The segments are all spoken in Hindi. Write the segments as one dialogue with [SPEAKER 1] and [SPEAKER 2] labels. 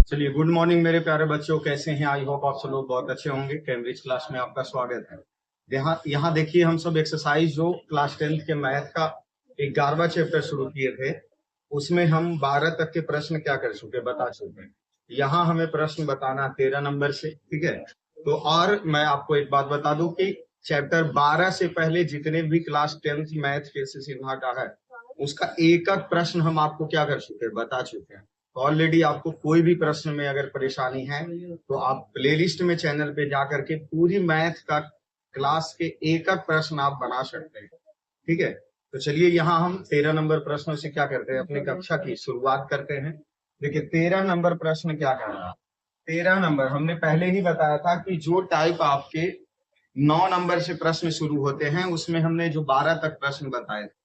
[SPEAKER 1] चलिए, गुड मॉर्निंग मेरे प्यारे बच्चों, कैसे हैं? आई होप आप सब लोग बहुत अच्छे होंगे। कैम्ब्रिज क्लास में आपका स्वागत है। यहाँ देखिए, हम सब एक्सरसाइज जो क्लास 10th के मैथ का 11वां चैप्टर शुरू किए थे, उसमें हम 12 तक के प्रश्न क्या कर चुके, बता चुके हैं। यहाँ हमें प्रश्न बताना 13 नंबर से, ठीक है। तो और मैं आपको एक बात बता दूं कि चैप्टर 12 से पहले जितने भी क्लास 10th मैथ के सीधा का है, उसका एक एक प्रश्न हम आपको क्या कर चुके, बता चुके हैं। ऑलरेडी आपको कोई भी प्रश्न में अगर परेशानी है तो आप प्लेलिस्ट में चैनल पे जाकर के पूरी मैथ का क्लास के एक एक प्रश्न आप बना सकते हैं, ठीक है। तो चलिए, यहाँ हम 13 नंबर प्रश्नों से क्या करते हैं, अपनी कक्षा की शुरुआत करते हैं। देखिए, 13 नंबर प्रश्न क्या कह रहा है। 13 नंबर हमने पहले ही बताया था कि जो टाइप आपके 9 नंबर से प्रश्न शुरू होते हैं, उसमें हमने जो 12 तक प्रश्न बताए थे,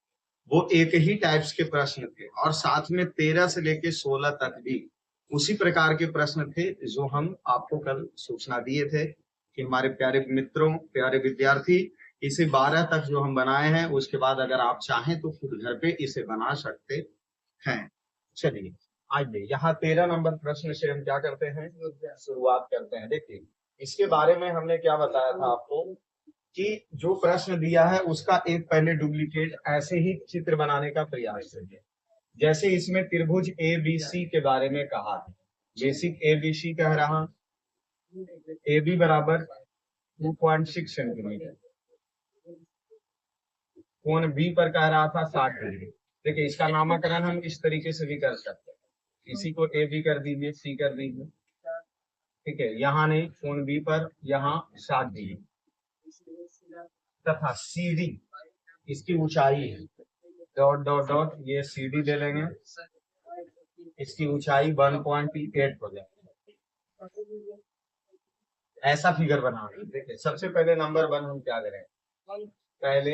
[SPEAKER 1] वो एक ही टाइप्स के प्रश्न थे, और साथ में 13 से लेके 16 तक भी उसी प्रकार के प्रश्न थे जो हम आपको कल सूचना दिए थे कि हमारे प्यारे मित्रों, प्यारे विद्यार्थी, इसे 12 तक जो हम बनाए हैं, उसके बाद अगर आप चाहें तो खुद घर पे इसे बना सकते हैं। चलिए, आज यहाँ 13 नंबर प्रश्न से हम क्या करते हैं, शुरुआत करते हैं। देखिए, इसके बारे में हमने क्या बताया था आपको कि जो प्रश्न दिया है उसका एक पहले डुप्लीकेट ऐसे ही चित्र बनाने का प्रयास करिए। जैसे इसमें त्रिभुज ए बी सी के बारे में कहा है, बेसिक ए बी सी कह रहा, ए बी बराबर 2.6 सेंटीमीटर, कोण बी पर कह रहा था 60 डिग्री। देखिए, इसका नामकरण हम इस तरीके से भी कर सकते हैं, इसी को ए बी कर दीजिए, सी कर दीजिए, ठीक है। यहाँ नहीं, कोण बी पर यहाँ 60 डिग्री तथा सी डी इसकी ऊंचाई है, डॉट डॉट डॉट, ये सी डी ले लेंगे, इसकी ऊंचाई 1.8 हो जाएगी। ऐसा फिगर बना देखिए। सबसे पहले नंबर 1 हम क्या करें, पहले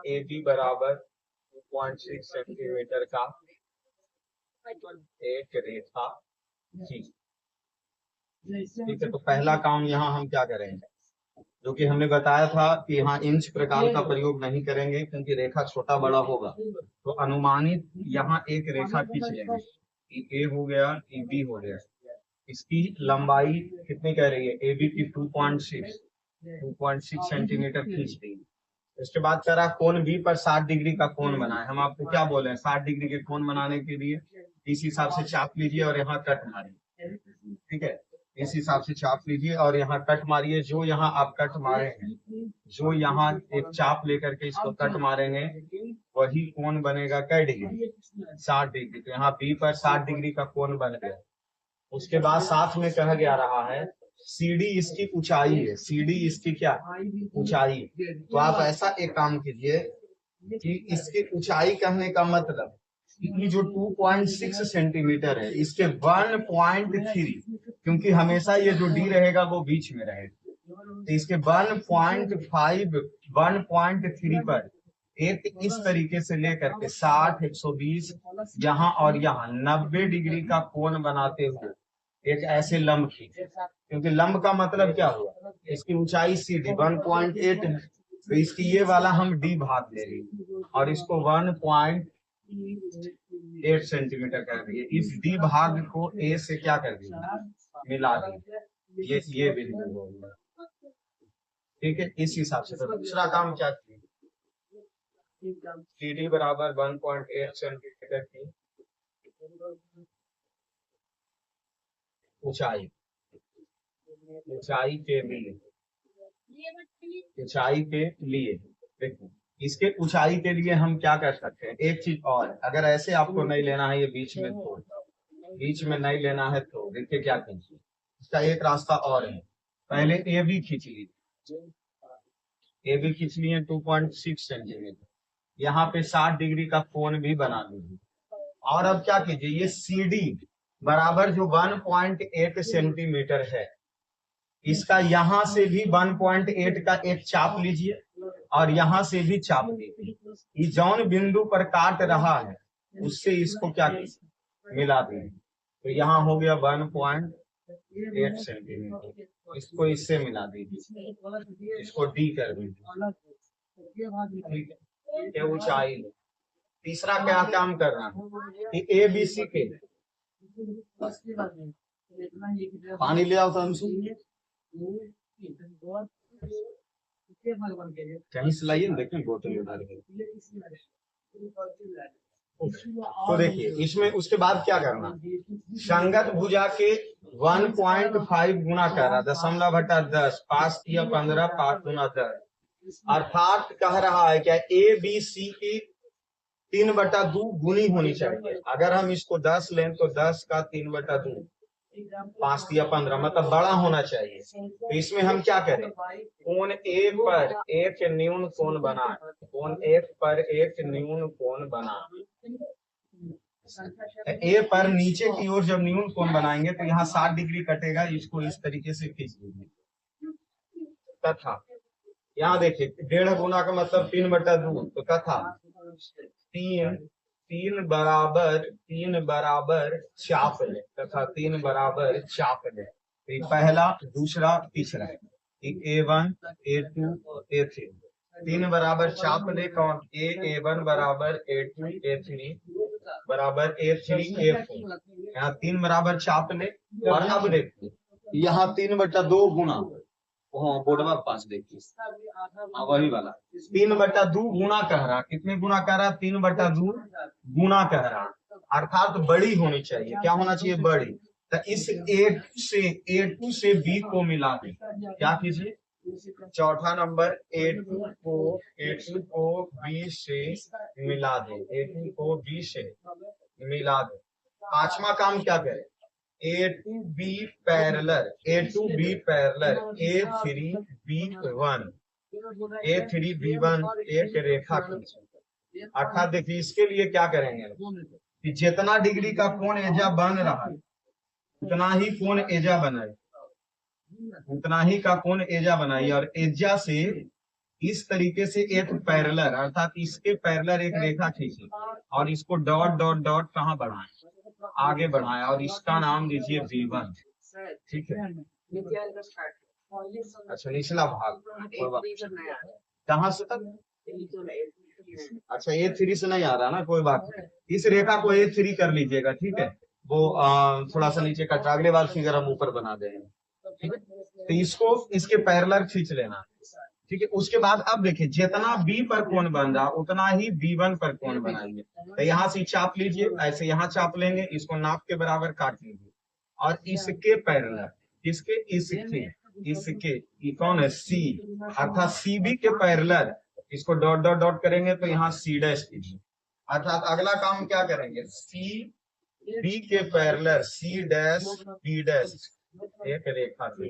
[SPEAKER 1] ए बी बराबर 2.6 सेंटीमीटर का एक रेखा खींच, ठीक है। तो पहला काम यहाँ हम क्या करेंगे, जो कि हमने बताया था कि यहाँ इंच प्रकार का प्रयोग नहीं करेंगे क्योंकि रेखा छोटा बड़ा होगा। तो अनुमानित यहाँ एक रेखा खींच लेंगे, ए हो गया, ए बी हो गया। इसकी लंबाई कितनी कह रही है, ए बी की 2.6 सेंटीमीटर खींच दी। इसके बाद करा कोण बी पर 60 डिग्री का कोण बनाए। हम आपको क्या बोले हैं, 60 डिग्री के कोण बनाने के लिए इस हिसाब से चाप लीजिए और यहाँ कट मारिए, ठीक है। इस हिसाब से चाप लीजिए और यहाँ कट मारिए। जो यहाँ आप कट मारे हैं, जो यहाँ एक चाप लेकर के इसको कट मारेंगे, वही कोण बनेगा कै डिग्री, 60 डिग्री। तो यहाँ बी पर 60 डिग्री का कोण बन गया। उसके बाद साथ में कहा जा रहा है सीडी इसकी ऊंचाई है, सीडी इसकी क्या ऊंचाई। तो आप ऐसा एक काम कीजिए कि इसकी ऊंचाई कहने का मतलब ये जो 2.6 सेंटीमीटर है, इसके 1.3, क्योंकि हमेशा ये जो डी रहेगा वो बीच में रहेगा, तो इसके 1.5 1.3 पर एक इस तरीके से लेकर के 60, 120 यहाँ और यहाँ 90 डिग्री का कोण बनाते हुए एक ऐसे लंब खींचे। क्योंकि लंब का मतलब क्या हुआ, इसकी ऊंचाई सी डी 1.8 है, तो इसकी ये वाला हम डी भाग ले रही और इसको 1.8 सेंटीमीटर कर दिए। इस डी भाग को ए से क्या कर दिया, मिला दिए। ये बिंदु हो गया, ठीक है। इस हिसाब से तो दूसरा काम क्या किया, सी डी बराबर 1.8 सेंटीमीटर की ऊंचाई, ऊंचाई के लिए, ऊंचाई के लिए देखो, इसके ऊंचाई के लिए हम क्या कर सकते हैं, एक चीज और, अगर ऐसे आपको नहीं लेना है, ये बीच में तो बीच में नहीं लेना है तो देखिए क्या कीजिए, इसका एक रास्ता और है। पहले ए बी खींच लीजिए, ए बी खींच लिए 2.6 सेंटीमीटर, यहाँ पे 60 डिग्री का कोण भी बना लीजिए। और अब क्या कीजिए, ये सी डी बराबर जो 1.8 सेंटीमीटर है, इसका यहाँ से भी 1.8 का एक चाप लीजिए और यहाँ से भी चाप लीजिए। ये जौन बिंदु पर काट रहा है उससे इसको क्या कीजिए, मिला दीजिए। तो यहाँ हो गया 1.8 सेंटीमीटर, इसको इससे मिला दीजिए, इसको डी कर दीजिए, ठीक है। ये ऊंचाई। तीसरा क्या काम करना है कि ए बी सी के पानी ले आओ तो कहीं से लाइए ना, देखें बोतल उधार के। तो देखिए इसमें उसके बाद क्या करना, संगत भुजा के 1.5 गुना कर रहा, 0.10 पास किया 15 5 गुना 10, अर्थात कह रहा है क्या ए बी सी की 3/2 गुनी होनी चाहिए। अगर हम इसको 10 लें तो 10 का 3/2 5 या 15 मतलब बड़ा होना चाहिए। तो इसमें हम क्या करें, कोण ए पर एक न्यून कोण बना, कोण एक पर एक न्यून कोण बना। ए पर नीचे की ओर जब न्यून कोण बनाएंगे तो यहाँ 60 डिग्री कटेगा, इसको इस तरीके से खींच लीजिए। तथा यहाँ देखिए 1.5 गुना का मतलब 3/2, तो तथा 3 बराबर चाप ले, तथा 3 बराबर चाप ले। पहला दूसरा तीसरा A1 A2 A3 3 बराबर चाप ले कौन, A1 बराबर A2 A3 बराबर A3 A4। यहाँ 3 बराबर चाप ले। और अब देखिए यहाँ 3/2 गुना, बोर्डवा पास देखिए वही वाला 3/2 गुना कह रहा, कितने गुना कह रहा, 3/2 गुना कह रहा, अर्थात बड़ी होनी चाहिए। क्या होना चाहिए, बड़ी। तो इस A2 से B को मिला दे, क्या कीजिए, चौथा नंबर A2 को B से मिला दे, A2 को B से मिला दे। पांचवा काम क्या करे, A2B पैरेलल A3B1 एक रेखा खींचे। अर्थात देखिए इसके लिए क्या करेंगे कि जितना डिग्री का कोण एजा बन रहा है उतना ही कोण एजा बनाए, उतना ही का कोण एजा बनाइए। और एजा से इस तरीके से एक पैरेलल अर्थात इसके पैरेलल एक रेखा खींचे और इसको डॉट डॉट डॉट कहाँ बढ़ाएं, आगे बढ़ाएं और इसका नाम दीजिए V1। ठीक है, अच्छा निचला भाग कहाँ से तक, अच्छा A3 से नहीं आ रहा ना, कोई बात नहीं, इस रेखा को A3 कर लीजिएगा। ठीक है, वो थोड़ा सा नीचे का अगले बार फिगर हम ऊपर बना देंगे। ठीक है, तो इसको इसके पैरेलल खींच लेना। ठीक है, उसके बाद अब देखिए जितना B पर कोण बन रहा उतना ही B1 पर कोण बनाएंगे। तो यहाँ से चाप लीजिए, ऐसे यहाँ चाप लेंगे, इसको नाप के बराबर काट लीजिए और इसके पैरेलल, इसके कौन है C, अर्थात CB के पैरेलल इसको डॉट डॉट डॉट करेंगे तो यहाँ C डैश कीजिए। अर्थात अगला काम क्या करेंगे, CB के parallel C dash B dash एक रेखा से।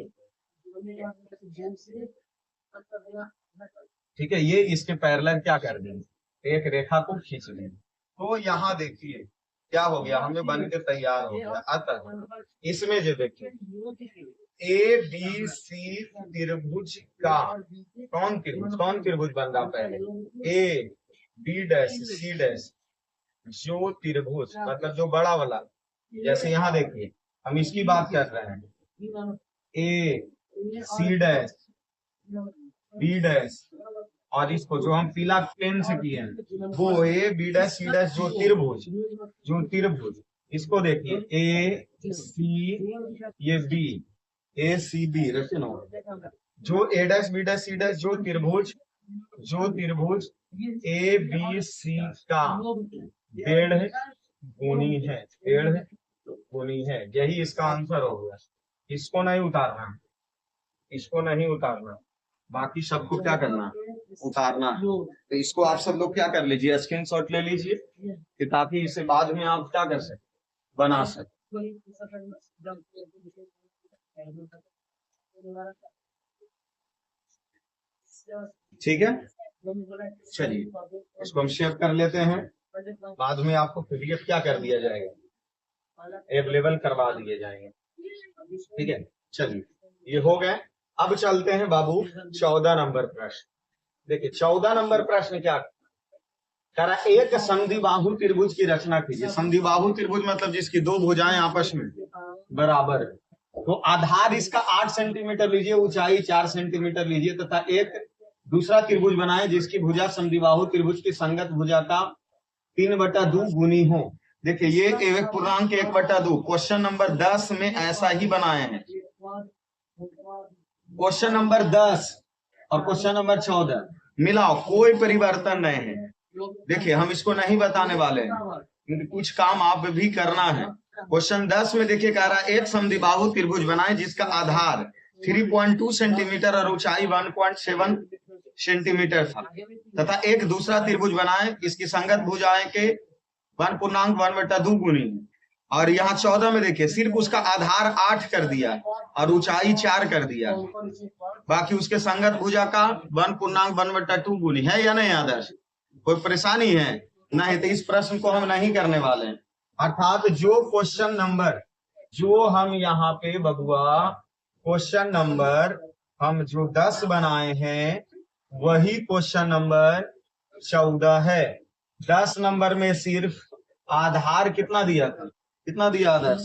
[SPEAKER 1] ठीक है, ये इसके पैरेलल क्या कर देंगे, एक रेखा को खींच लेंगे। तो यहाँ देखिए क्या हो गया, हमें बन के तैयार हो गया। अतः इसमें जो देखिए ABC त्रिभुज का कौन त्रिभुज बन रहा, पहले AB डैश C डैश जो त्रिभुज मतलब जो बड़ा वाला, जैसे यहाँ देखिए हम इसकी बात कर रहे हैं, AC डैश B डैश और इसको जो हम पीला पेन से किए हैं वो AB डैश C डैश जो त्रिभुज इसको देखिए AC ये B ACB जो A dash B dash C dash जो त्रिभुज ABC का 1.5 गुनी है। यही इसका आंसर हो गया। इसको नहीं उतारना, बाकी सबको क्या करना, उतारना। तो इसको आप सब लोग क्या कर लीजिए, स्क्रीनशॉट ले लीजिए कि ताकि इसे बाद में आप क्या कर सकते, बना सकते। ठीक है, चलिए इसको हम शेयर कर लेते हैं, बाद में आपको PDF क्या कर दिया जाएगा, अवेलेबल करवा दिए जाएंगे। ठीक है, चलिए ये हो गए। अब चलते हैं बाबू 14 नंबर प्रश्न। देखिए 14 नंबर प्रश्न क्या करा, एक संधिबाहु त्रिभुज की रचना कीजिए। संधिबाहु त्रिभुज मतलब जिसकी दो भुजाएं आपस में बराबर है। तो आधार इसका 8 सेंटीमीटर लीजिए, ऊंचाई 4 सेंटीमीटर लीजिए तथा एक दूसरा त्रिभुज बनाए जिसकी भुजा संधिबाहु त्रिभुज की संगत भुजा का 3/2 गुनी हो। देखिए ये एक पूर्णांक 1/2 क्वेश्चन नंबर 10 में ऐसा ही बनाए हैं। क्वेश्चन नंबर 10 और क्वेश्चन नंबर 14 मिलाओ, कोई परिवर्तन नहीं है। देखिए हम इसको नहीं बताने वाले हैं क्योंकि कुछ काम आप भी करना है। क्वेश्चन 10 में देखिए कह रहा है एक समद्विबाहु त्रिभुज बनाए जिसका आधार 3.2 सेंटीमीटर और ऊंचाई 1.7 सेंटीमीटर था तथा एक दूसरा त्रिभुज बनाए इसकी संगत भुजाएं के 1.1/2 गुनी है। और यहाँ 14 में देखिए सिर्फ उसका आधार 8 कर दिया और ऊंचाई 4 कर दिया, बाकी उसके संगत भुजा का 1.1/2 गुनी है या नहीं आदर्श? कोई परेशानी है? नहीं, तो इस प्रश्न को हम नहीं करने वाले हैं। अर्थात जो क्वेश्चन नंबर जो हम यहाँ पे बबुआ क्वेश्चन नंबर हम जो 10 बनाए हैं वही क्वेश्चन नंबर 14 है। 10 नंबर में सिर्फ आधार कितना दिया था? कितना दिया आदर्श?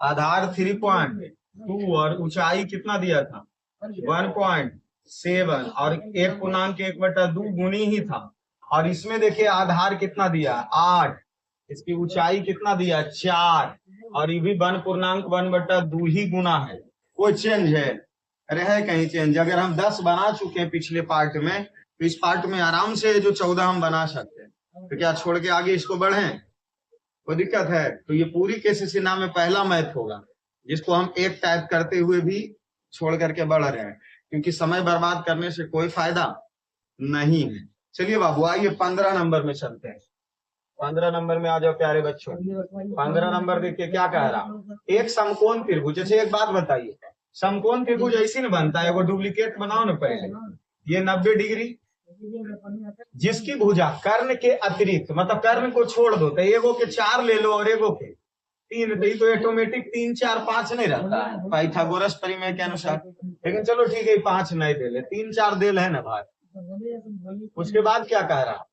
[SPEAKER 1] आधार 3.2 और ऊंचाई कितना दिया था? 1.7 और 1.1/2 गुनी ही था। और इसमें देखिए आधार कितना दिया? 8, इसकी ऊंचाई कितना दिया? 4 और ये भी 1.1/2 ही गुना है। कोई चेंज है? अरे है कहीं चेंज? अगर हम 10 बना चुके हैं पिछले पार्ट में तो इस पार्ट में आराम से जो 14 हम बना सकते हैं, तो क्या छोड़ के आगे इसको बढ़े? कोई दिक्कत है? तो ये पूरी केसीसी नाम में पहला मैथ होगा जिसको हम एक टाइप करते हुए भी छोड़ करके बढ़ रहे हैं, क्योंकि समय बर्बाद करने से कोई फायदा नहीं है। चलिए बाबू आइए 15 नंबर में चलते हैं। 15 नंबर में आ जाओ प्यारे बच्चों। 15 नंबर देखिए क्या कह रहा, एक समकोण त्रिभुज। जैसे एक बात बताइए, समकोण त्रिभुज ऐसी न बनता है, वो डुप्लीकेट बनाओ ना पहले। ये 90 डिग्री जिसकी भुजा कर्ण के अतिरिक्त, मतलब कर्ण को छोड़ दो तो एगो के 4 ले लो और एगो के 3, तो ऑटोमेटिक 3, 4, 5 नहीं रहता है पाइथागोरस परिमेय के अनुसार। लेकिन चलो ठीक है 5 नहीं दे ले, 3, 4 दे ले ना भाई। उसके बाद क्या कह रहा,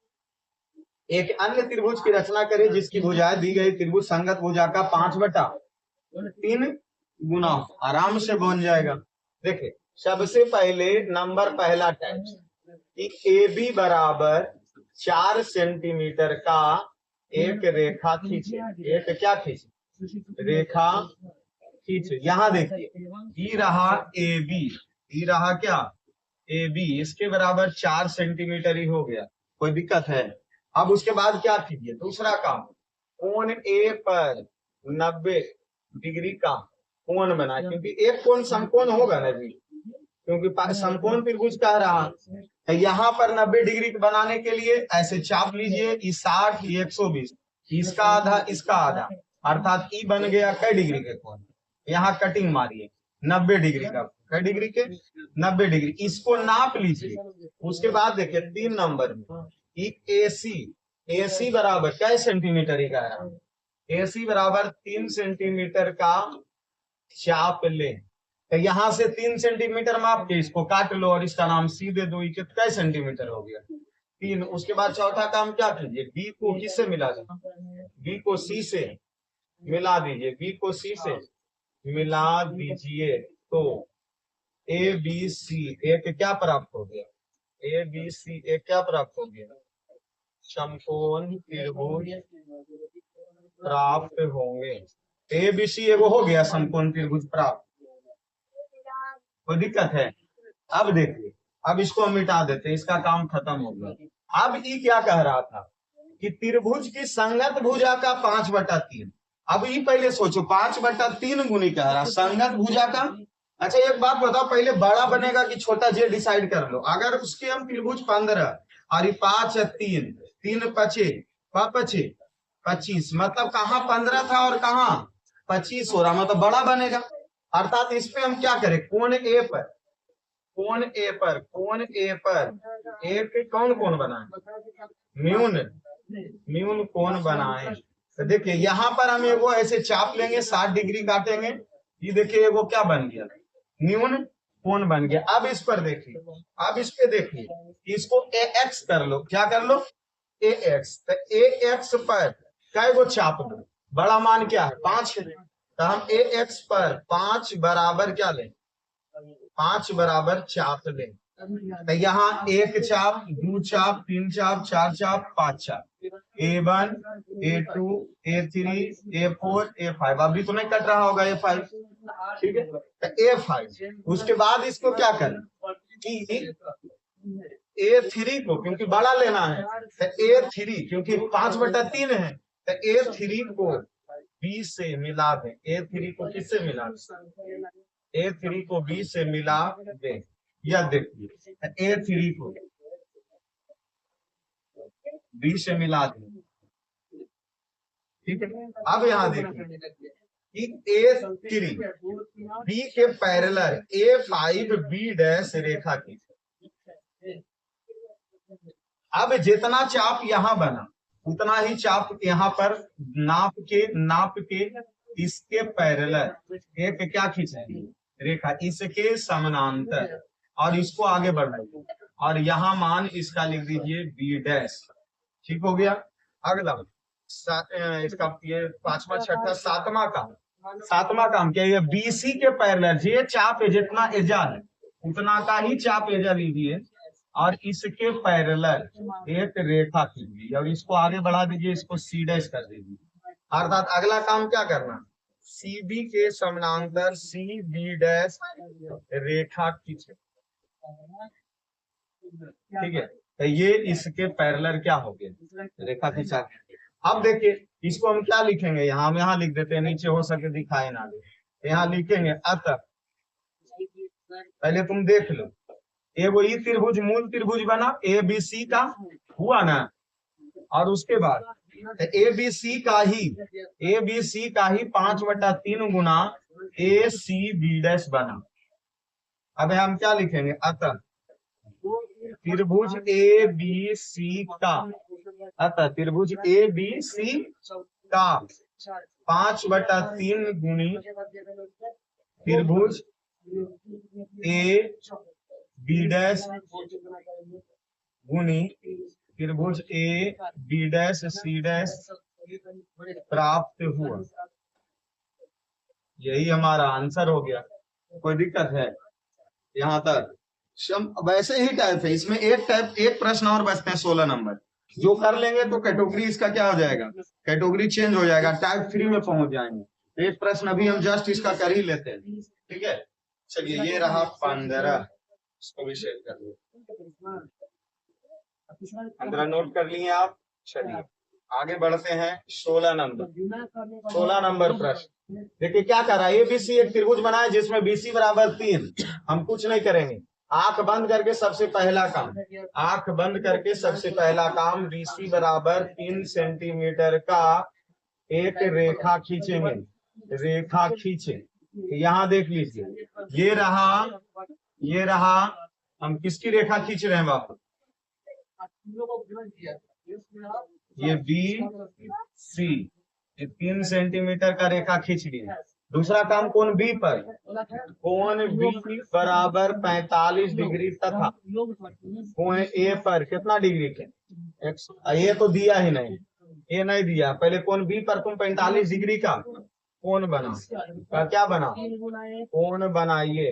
[SPEAKER 1] एक अन्य त्रिभुज की रचना करें जिसकी भुजाएं दी गई त्रिभुज संगत भुजा का 5/3 गुना आराम से बन जाएगा। देखिए सबसे पहले नंबर पहला टाइप कि AB बराबर 4 सेंटीमीटर का एक रेखा खींचे। एक क्या खींचे? रेखा खींचे। यहाँ देखिए ये रहा AB, ये रहा क्या? AB, इसके बराबर 4 सेंटीमीटर ही हो गया। कोई दिक्कत है? अब उसके बाद क्या कीजिए? दूसरा काम, कोण A पर 90 डिग्री का कोण बनाए, क्योंकि एक कोण समकोण होगा ना जी, क्योंकि समकोण त्रिभुज कह रहा। यहाँ पर 90 डिग्री बनाने के लिए ऐसे चाप लीजिए, ये 60, ये 120, इसका आधा इसका आधा, अर्थात ई बन गया कै डिग्री के कोण। यहाँ कटिंग मारिए 90 डिग्री का, कै डिग्री के? 90 डिग्री। इसको नाप लीजिए। उसके बाद देखिए 3 नंबर में AC बराबर कै सेंटीमीटर ही कह रहा, AC बराबर 3 सेंटीमीटर का चाप ले। तो यहाँ से 3 सेंटीमीटर माप के इसको काट लो और इसका नाम सी दे दो। कितना सेंटीमीटर हो गया? 3। उसके बाद चौथा काम क्या कीजिए? बी को किससे मिला दीजिए? बी को सी से मिला दीजिए। बी को सी से मिला दीजिए तो ABC एक क्या प्राप्त हो गया? ABC एक क्या प्राप्त हो गया? समकोण त्रिभुज प्राप्त होंगे। ABC एगो हो गया समकोण त्रिभुज प्राप्त। कोई दिक्कत है? अब देखिए, अब इसको हम मिटा देते हैं, इसका काम खत्म हो गया। अब ये क्या कह रहा था कि त्रिभुज की संगत भुजा का 5/3। अब ये पहले सोचो 5/3 गुनी कह रहा संगत भुजा का। अच्छा एक बात बताओ, पहले बड़ा बनेगा कि छोटा, जे डिसाइड कर लो। अगर उसके हम त्रिभुज 15 और 5 3 3 5 25, मतलब कहाँ 15 था और कहाँ 25 हो रहा, मतलब बड़ा बनेगा। अर्थात इस पे हम क्या करें? कोण A पर एक कौन कोण बनाए? म्यून कोण बनाए। तो देखिए यहाँ पर हम एगो ऐसे चाप लेंगे, 60 डिग्री काटेंगे, ये देखिए एगो क्या बन गया? म्यून कोण बन गया। अब इस पर देखिए, अब इस पे देखिए, इसको AX कर लो। क्या कर लो? AX। तो AX पर क्या गो चाप दो? बड़ा मान क्या है? 5 है। तो हम AX पर 5 बराबर क्या लें? 5 बराबर चाप लें। तो यहाँ 1 चाप, 2 चाप, 3 चाप, 4 चाप, 5 चाप। A1, A2, A3, A4, A5। अभी तो नहीं कट रहा होगा A5, ठीक है। तो A5 उसके बाद इसको क्या करें कि A3 को, क्योंकि बड़ा लेना है, तो A3 क्योंकि 5/3 है, तो A3 को B से मिला दें। A3 को किससे मिला दें? A3 को B से मिला दें। यह देखिए A3 को B से मिला दें, ठीक है। अब यहाँ देखिए कि A3 B के पैरेलल A5 B डैश रेखा की। अब जितना चाप यहाँ बना उतना ही चाप यहाँ पर नाप के इसके पैरेलल एक क्या खींचेंगे, रेखा इसके समानांतर, और इसको आगे बढ़ाइए और यहाँ मान इसका लिख दीजिए B डैश। ठीक हो गया। अगला इसका ये 5वां 6ठा 7वां काम क्या, ये BC के पैरेलल ये चाप जितना एजा है उतना का ही चाप एजा लीजिए और इसके पैरेलल एक रेखा खींचिए और इसको आगे बढ़ा दीजिए, इसको C डैश कर दीजिए। अर्थात अगला काम क्या करना, CB के समानांतर CB डैश रेखा खींचे, ठीक है। तो ये इसके पैरेलल क्या हो गया, रेखा खींचा। अब देखिए इसको हम क्या लिखेंगे, यहाँ हम यहाँ लिख देते हैं, नीचे हो सके दिखाए ना दे, यहाँ लिखेंगे अतः। पहले तुम देख लो, एगो ई त्रिभुज मूल त्रिभुज बना ABC का हुआ ना, और उसके बाद ABC का ही 5/3 गुना ACB डैश बना। अब हम क्या लिखेंगे, अतः त्रिभुज ABC का, अतः त्रिभुज ABC का 5/3 गुनी त्रिभुज AB डैश गुनी त्रिभुज AB डैश C डैश प्राप्त हुआ। यही हमारा आंसर हो गया। कोई दिक्कत है यहाँ तक? वैसे ही टाइप है, इसमें एक प्रश्न और बचते हैं 16 नंबर, जो कर लेंगे तो कैटेगरी इसका क्या हो जाएगा, कैटेगरी चेंज हो जाएगा, टाइप 3 में पहुंच जाएंगे। एक प्रश्न अभी हम जस्ट इसका कर ही लेते हैं, ठीक है। चलिए ये रहा 15, इसको भी शेयर कर लो। 15 नोट कर लिए आप। चलिए आगे बढ़ते हैं 16 नंबर प्रश्न। देखिए क्या कर रहा है, ABC एक त्रिभुज बनाए जिसमें BC बराबर 3। हम कुछ नहीं करेंगे, आंख बंद करके सबसे पहला काम BC बराबर 3 सेंटीमीटर का एक रेखा खींचे। यहाँ देख लीजिए ये रहा हम किसकी रेखा खींच रहे हैं बाबू, ये BC 3 सेंटीमीटर का रेखा खींच लिया। दूसरा काम कोण B पर, कोण B बराबर 45 डिग्री तथा कोण A पर कितना डिग्री के, ये तो दिया ही नहीं, ये नहीं दिया। पहले कोण B पर तुम 45 डिग्री का कोण बना, क्या बना, कोण बनाइए।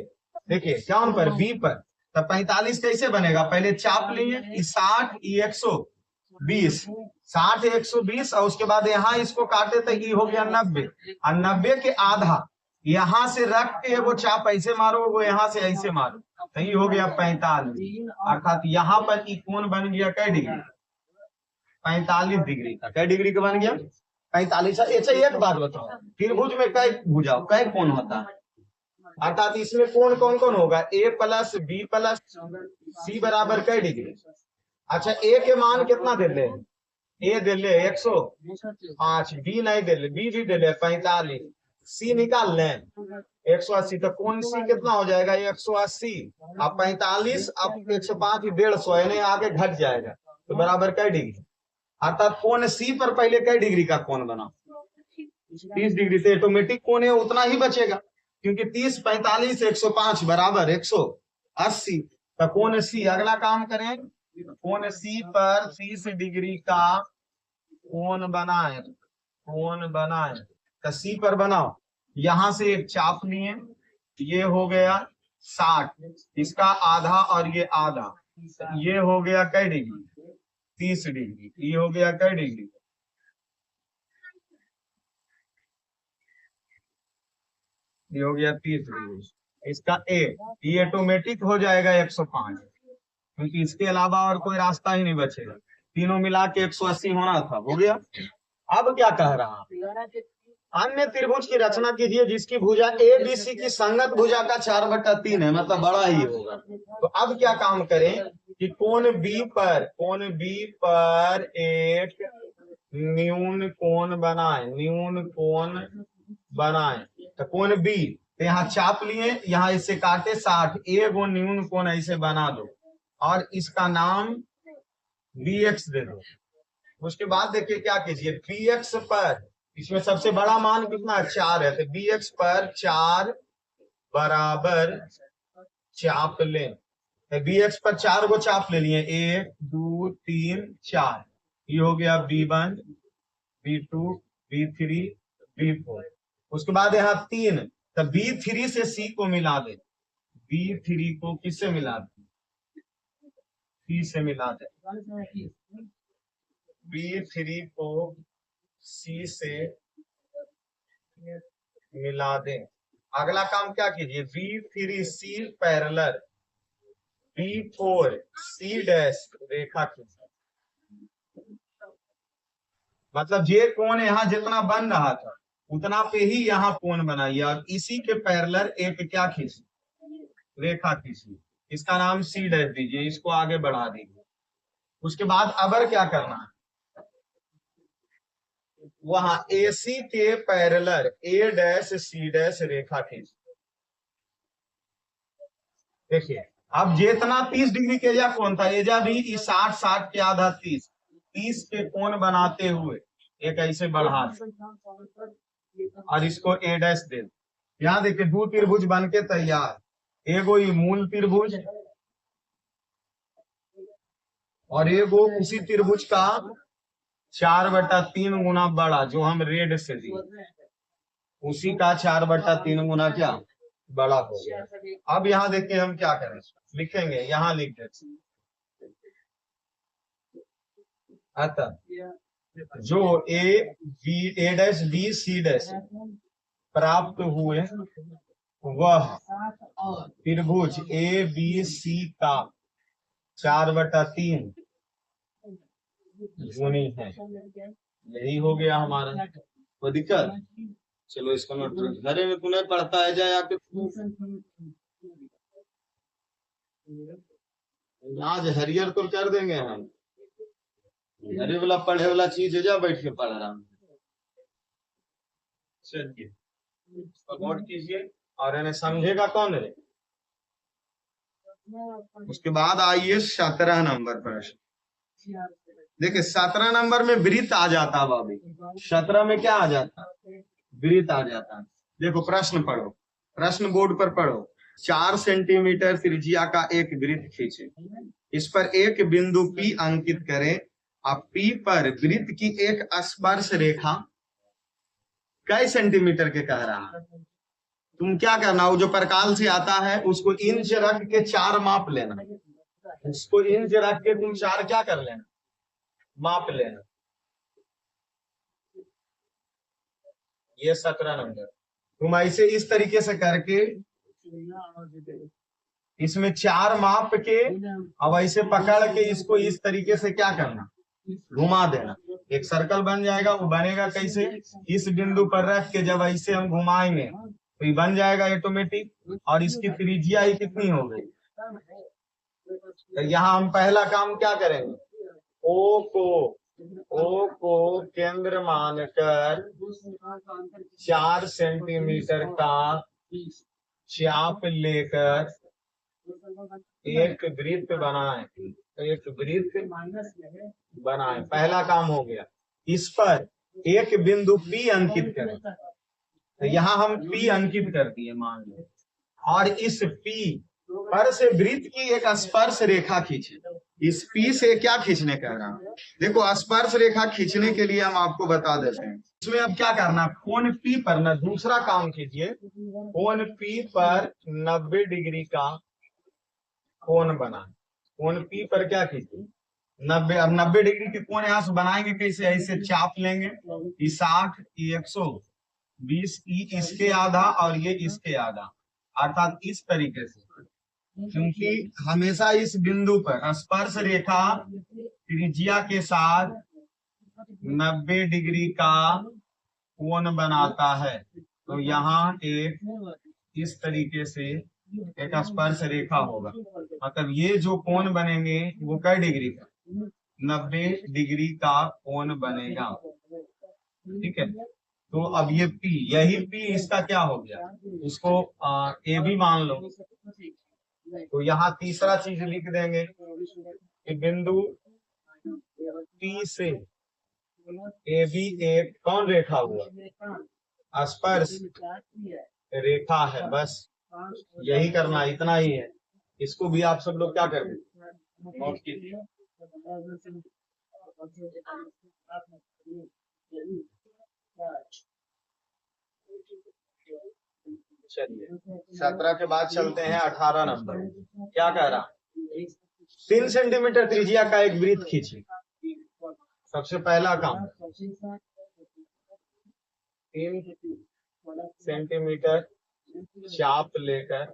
[SPEAKER 1] देखिए क्या पर B पर, तब 45 कैसे बनेगा, पहले चाप लिए 60 120, 60 120 और उसके बाद यहाँ इसको काटे तो ये हो गया 90, और 90 के आधा यहाँ से रख के वो चाप ऐसे मारो, वो यहाँ से ऐसे मारो, तो ये हो गया 45। अर्थात यहाँ पर ये कोण बन गया कै डिग्री, 45 डिग्री का। कै डिग्री का बन गया 45। अच्छा एक बात बताओ, त्रिभुज में कै कोण होता है, अर्थात इसमें कोण कौन कौन होगा, A plus B plus C बराबर कै डिग्री। अच्छा A के मान कितना दे ले, A दे ले 105, B नहीं दे ले, B भी दे ले 45, C निकाल ले 180, तो कोण C कितना हो जाएगा 180, अब 45 अब 105 150 यानी आगे घट जाएगा, तो बराबर कै डिग्री। अर्थात कोण C पर पहले कै डिग्री का कोण बना, 30 डिग्री से ऑटोमेटिक कोण है उतना ही बचेगा, क्योंकि 30 45 105 बराबर 180। तो कोण C, अगला काम करें, कोण C पर 30 डिग्री का कोण बनाए, तो C पर बनाओ, यहां से एक चाप लिए, ये हो गया 60, इसका आधा और ये आधा, ये हो गया कै डिग्री 30 डिग्री। ये हो गया क्या डिग्री? ये हो गया 30 डिग्री। इसका ये ऑटोमेटिक हो जाएगा 105, क्योंकि इसके अलावा और कोई रास्ता ही नहीं बचेगा। तीनों मिला के 180 होना था, हो गया। अब क्या कह रहा, अन्य त्रिभुज की रचना कीजिए जिसकी भुजा ए बी सी की संगत भुजा का 4/3 है, मतलब बड़ा ही होगा। तो अब क्या काम करें कि कोण बी पर एक न्यून कोण बनाए। तो कोण बी, तो यहाँ चाप लिए, यहाँ इसे काटे 60, एगो न्यून कोण ऐसे बना दो और इसका नाम बी एक्स दे दो। उसके बाद देखिए क्या कीजिए, बी एक्स पर, इसमें सबसे बड़ा मान कितना 4 है, तो बी एक्स पर 4 बराबर चाप ले। बी एक्स पर 4 को चाप ले लिए, 1 2 3 4। ये हो गया B1 B2 B3 B4। उसके बाद यहाँ 3, तो B3 से C को मिला दे। B3 को किससे मिला दे? C से मिला दे। B3 को C से मिला दें। अगला काम क्या कीजिए, B3C पैरेलल B4C डैश रेखा खींचे। मतलब ये कोण यहाँ जितना बन रहा था उतना पे ही यहाँ कोण बनाइए और इसी के पैरेलल एक क्या खींची, रेखा खींची। इसका नाम C डैश दीजिए, इसको आगे बढ़ा दीजिए। उसके बाद अबर क्या करना है, वहां AC के parallel A dash C dash रेखा खींच। देखिए अब जितना 30 डिग्री के एजा कोण था, एजा भी 60 के आधा 30 के कोण बनाते हुए एक ऐसे बढ़ा और इसको A डैश दे। यहाँ देखिए 2 त्रिभुज बन के तैयार, एगो ये मूल त्रिभुज और एगो उसी त्रिभुज का 4/3 गुना बड़ा, जो हम रेड से दिए, उसी का 4/3 गुना क्या बड़ा हो गया। अब यहाँ देखिए हम क्या करें, लिखेंगे, यहाँ लिख देते, अतः जो ए डैश बी सी डैश प्राप्त हुए वह त्रिभुज ए बी सी का 4/3 गुनी है। यही हो गया हमारा। कोई दिक्कत? चलो इसको नोट, घरे में तुम्हें पढ़ता है जाए आके, आज हरियर तो कर देंगे हम, घरे वाला पढ़े वाला चीज है, जा बैठ के पढ़ रहा हूँ। चलिए नोट कीजिए और इन्हें समझेगा कौन है। उसके बाद आइए 17 नंबर प्रश्न। देखिए 17 नंबर में वृत्त आ जाता बाबी, 17 में क्या आ जाता, वृत्त आ जाता। देखो प्रश्न पढ़ो, प्रश्न बोर्ड पर पढ़ो। 4 सेंटीमीटर त्रिज्या का एक वृत्त खींचे, इस पर एक बिंदु P अंकित करें। अब P पर वृत्त की एक स्पर्श रेखा कई सेंटीमीटर के कह रहा है। तुम क्या करना, वो जो प्रकाल से आता है उसको इंच रख के 4 माप लेना, उसको इंच रख के तुम 4 क्या कर लेना, माप लेना। ये 17 नंबर तुम ऐसे इस तरीके से करके इसमें 4 माप के अब ऐसे पकड़ के इसको इस तरीके से क्या करना, घुमा देना। एक सर्कल बन जाएगा। वो बनेगा कैसे, इस बिंदु पर रख के जब ऐसे हम घुमाएंगे तो ये बन जाएगा ऑटोमेटिक, और इसकी त्रिज्या ही कितनी हो गई। तो यहाँ हम पहला काम क्या करेंगे, ओ को केंद्र मानकर 4 सेंटीमीटर का चाप लेकर एक वृत्त बनाए, पहला काम हो गया। इस पर एक बिंदु P अंकित करें, तो यहाँ हम P अंकित कर दिए मान लो, और इस P पर से वृत्त की एक स्पर्श रेखा खींचे। इस P से क्या खींचने कह रहा हूं, देखो स्पर्श रेखा खींचने के लिए हम आपको बता देते हैं। इसमें अब क्या करना, कोण P पर न दूसरा काम कीजिए, कोण P पर 90 डिग्री का कोण बना। कोण P पर क्या कीजिए, 90, अब 90 डिग्री के कोण यहाँ से बनाएंगे कैसे? ऐसे चाप लेंगे, ये 60, ये 120, ये इसके आधा और ये इसके आधा, अर्थात इस तरीके से। क्योंकि हमेशा इस बिंदु पर स्पर्श रेखा त्रिज्या के साथ 90 डिग्री का कोण बनाता है। तो यहाँ एक इस तरीके से एक स्पर्श रेखा होगा, मतलब ये जो कोण बनेंगे वो कै डिग्री का? 90 डिग्री का कोण बनेगा। ठीक है, तो अब ये P, यही P इसका क्या हो गया? इसको ए भी मान लो। तो यहाँ तीसरा चीज लिख देंगे कि बिंदु P से ए भी एक कौन रेखा हुआ? स्पर्श रेखा है। बस यही करना, इतना ही है। इसको भी आप सब लोग क्या करेंगे? नोट कीजिए। चलिए 17 के बाद चलते हैं 18 नंबर। क्या कह रहा? 3 सेंटीमीटर त्रिज्या का एक वृत्त खींचिए। सबसे पहला काम, 3 सेंटीमीटर चाप लेकर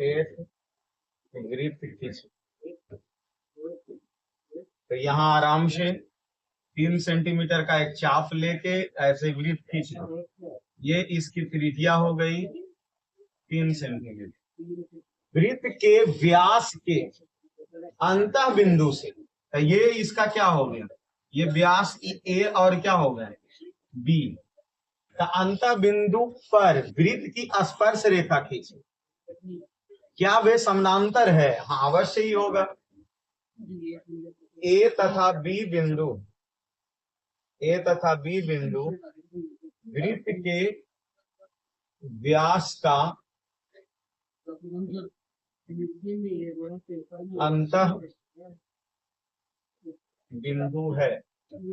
[SPEAKER 1] एक वृत्त खींचिए। तो यहाँ आराम से 3 सेंटीमीटर का एक चाप लेके ऐसे वृत्त खींचिए। ये इसकी त्रिज्या हो गई 3 सेंटीमीटर। वृत्त के व्यास के अंतः बिंदु से, तो ये इसका क्या हो गया? ये व्यास ए और क्या हो गया? बी। तो अंतः बिंदु पर वृत्त की स्पर्श रेखा खींची। क्या वे समानांतर है? हाँ, अवश्य ही होगा। ए तथा बी बिंदु, ए तथा बी बिंदु वृत्त के व्यास का अंतः बिंदु है।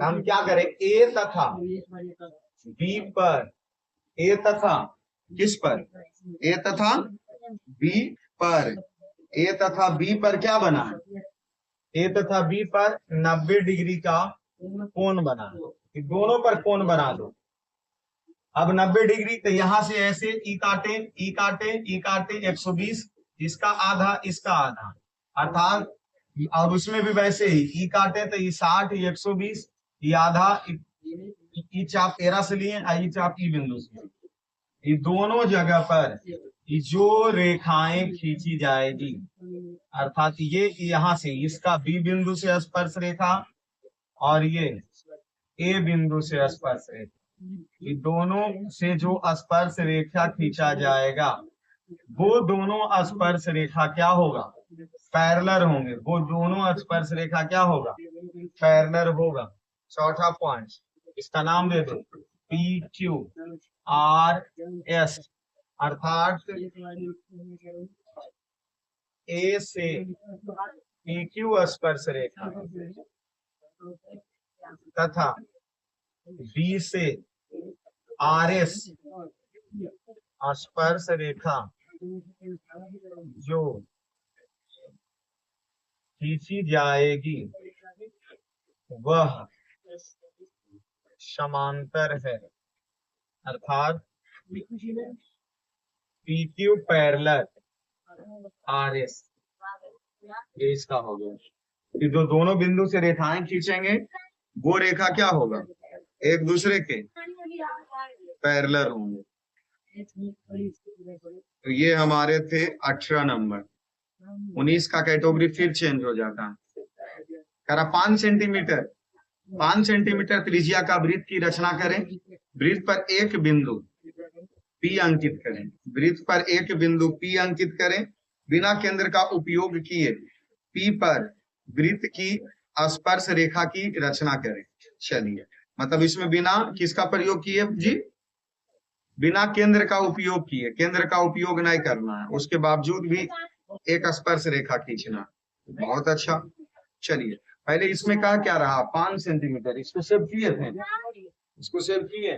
[SPEAKER 1] हम क्या करें? ए तथा बी पर, ए तथा किस पर? ए तथा बी पर, ए तथा बी पर क्या बना? ए तथा बी पर 90 डिग्री का कोण बना। दोनों पर कोण बना दो। अब 90 डिग्री, तो यहां से ऐसे ई काटे, ई काटे, ई काटे 120, इसका आधा, इसका आधा, अर्थात और उसमें भी वैसे ही ई काटे तो ये 60, ये 120, ये आधा, ई चाप एरा से लिए, ई चाप ई बिंदु से। ये दोनों जगह पर ये जो रेखाएं खींची जाएगी, अर्थात ये यहाँ से इसका बी बिंदु से स्पर्श रेखा और ये ए बिंदु से स्पर्श रेखा, ये दोनों से जो स्पर्श रेखा खींचा जाएगा वो दोनों स्पर्श रेखा क्या होगा? पैरेलल होंगे। वो दोनों स्पर्श रेखा क्या होगा? पैरेलल होगा। चौथा पॉइंट, इसका नाम दे दो पी क्यू आर एस, अर्थात ए से पी क्यू स्पर्श रेखा तथा बी से आर एस स्पर्श रेखा जो खींची जाएगी वह समांतर है, अर्थात P Q parallel R S. ये इसका हो गया कि जो दोनों बिंदु से रेखाएं खींचेंगे वो रेखा क्या होगा? एक दूसरे के पैरेलल होंगे। तो ये हमारे थे 18 नंबर। 19 का कैटेगरी फिर चेंज हो जाता है। करा 5 सेंटीमीटर त्रिज्या का वृत्त की रचना करें। वृत्त पर एक बिंदु P अंकित करें। वृत्त पर एक बिंदु P अंकित करें। बिना केंद्र का उपयोग किए P पर वृत्त की स्पर्श रेखा की रचना करें। चलिए, मतलब इसमें बिना किसका प्रयोग किए जी? बिना केंद्र का उपयोग किए। केंद्र का उपयोग नहीं करना है, उसके बावजूद भी एक स्पर्श रेखा खींचना। बहुत अच्छा। चलिए, पहले इसमें कहा क्या रहा? 5 सेंटीमीटर। इसको सेव किए थे? इसको सेव किए?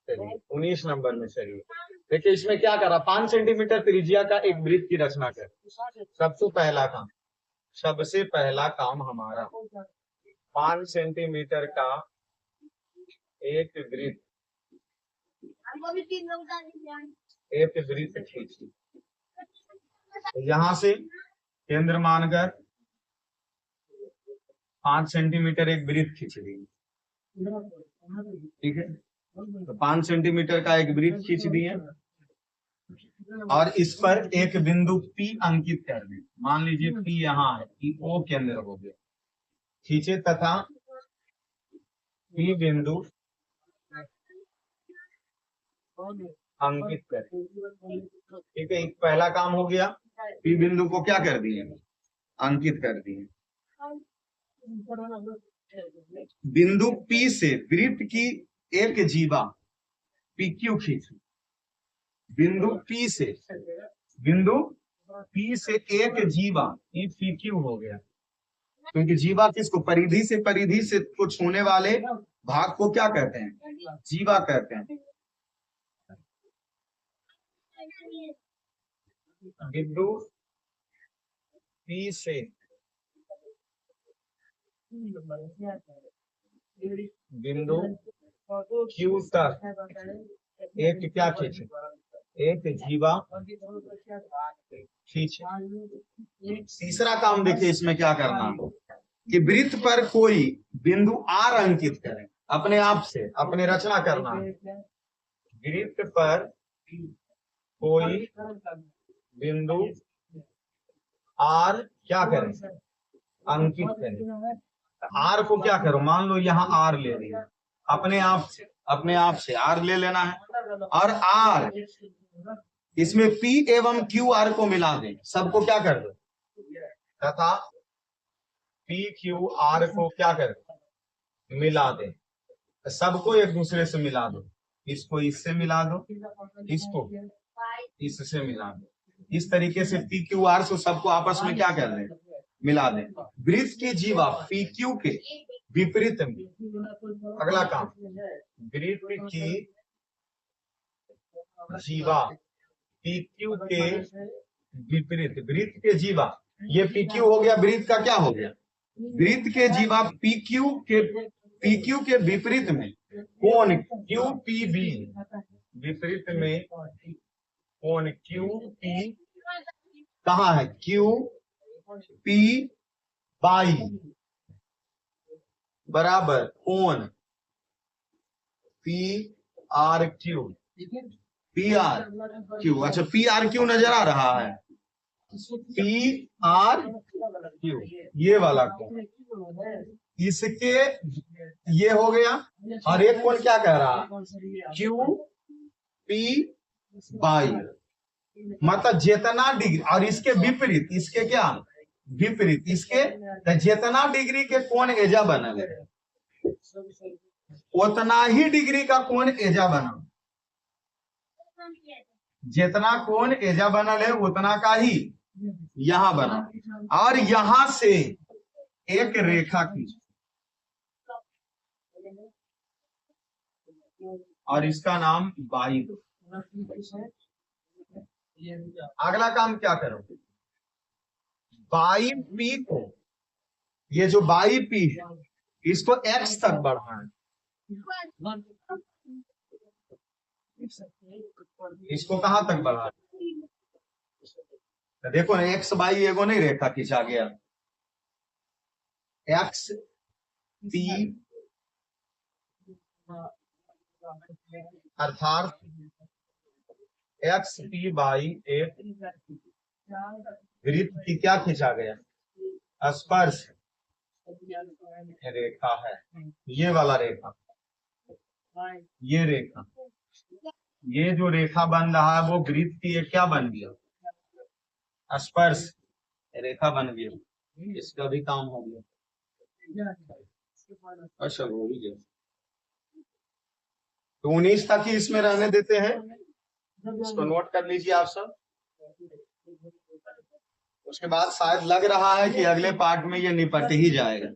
[SPEAKER 1] 19 नंबर में चलिए देखिए इसमें क्या करा, 5 सेंटीमीटर त्रिज्या का एक वृत्त की रचना कर। सबसे पहला काम हमारा 5 सेंटीमीटर का एक वृत्त खींच। यहां से केंद्र मानकर 5 सेंटीमीटर एक वृत्त खींच दी। ठीक है, तो 5 सेंटीमीटर का एक वृत्त खींच दिए और इस पर एक बिंदु P अंकित कर दें। मान लीजिए P यहाँ है, P O केंद्र हो गया, खींचे तथा P बिंदु अंकित करें। ठीक है, पहला काम हो गया, P बिंदु को क्या कर दिए, अंकित कर दिए। बिंदु P से वृत्त की एक जीवा PQ खींची। बिंदु P से एक जीवा, ये PQ हो गया, क्योंकि जीवा किसको, परिधि से को छूने वाले भाग को क्या कहते हैं, जीवा कहते हैं। बिंदु P से बिंदु Q तक एक क्या खींचे, एक जीवा खींचे। तीसरा काम देखिए इसमें क्या करना है कि वृत्त पर कोई बिंदु R अंकित करें, अपने आप से, अपने रचना करना है। वृत्त पर कोई बिंदु R क्या करें, अंकित करें। R को क्या करो, मान लो यहाँ R ले लिया, अपने आप से R ले लेना है और R इसमें P एवं QR को मिला दें, सबको क्या कर दो, तथा PQR को क्या कर दो, मिला दें, सबको एक दूसरे से मिला दो। इसको इससे मिला दो, इसको इससे मिला दो। इस तरीके से PQR को सबको आपस में क्या कर दें, मिला दें। वृत्त की जीवा PQ के विपरीत में, अगला काम, वृत्त की जीवा PQ के विपरीत, वृत्त के जीवा, ये PQ हो गया, वृत्त का क्या हो गया, वृत्त के जीवा PQ के विपरीत में कोण QPB, विपरीत में कोण QP कहाँ है, QP बाई बराबर कोण PRQ। अच्छा PRQ नजर आ रहा है, PRQ ये वाला कोण, इसके ये हो गया, और एक कोण क्या कह रहा है, QP बाई, मतलब जितना डिग्री, और इसके विपरीत, इसके क्या विपरीत, इसके जितना डिग्री के कोण एजा बनल है उतना ही डिग्री का कोण एजा बना, जितना कोण एजा बनल है उतना का ही यहां बना, और यहां से एक रेखा खींच, और इसका नाम बाई दो। अगला काम क्या करो, बाई P को, ये जो बाई P है इसको X तक बढ़ाएं, इसको कहां तक बढ़ाएं, तो देखो ना X बाई एगो नहीं रेखा खींचा गया, X P अर्थात XP बाई एक वृत्त की क्या खींचा गया, स्पर्श रेखा है, ये वाला रेखा, ये रेखा, ये जो रेखा बन रहा है वो वृत्त की ये क्या बन गया, स्पर्श रेखा बन गया, इसका भी काम हो गया। अच्छा वो ही गया, तो 19 तक ही इसमें रहने देते हैं, इसको नोट कर लीजिए आप सब। उसके बाद शायद लग रहा है कि अगले पार्ट में ये निपट ही जाएगा,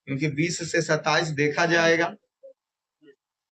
[SPEAKER 1] क्योंकि 20 से 27 देखा जाएगा।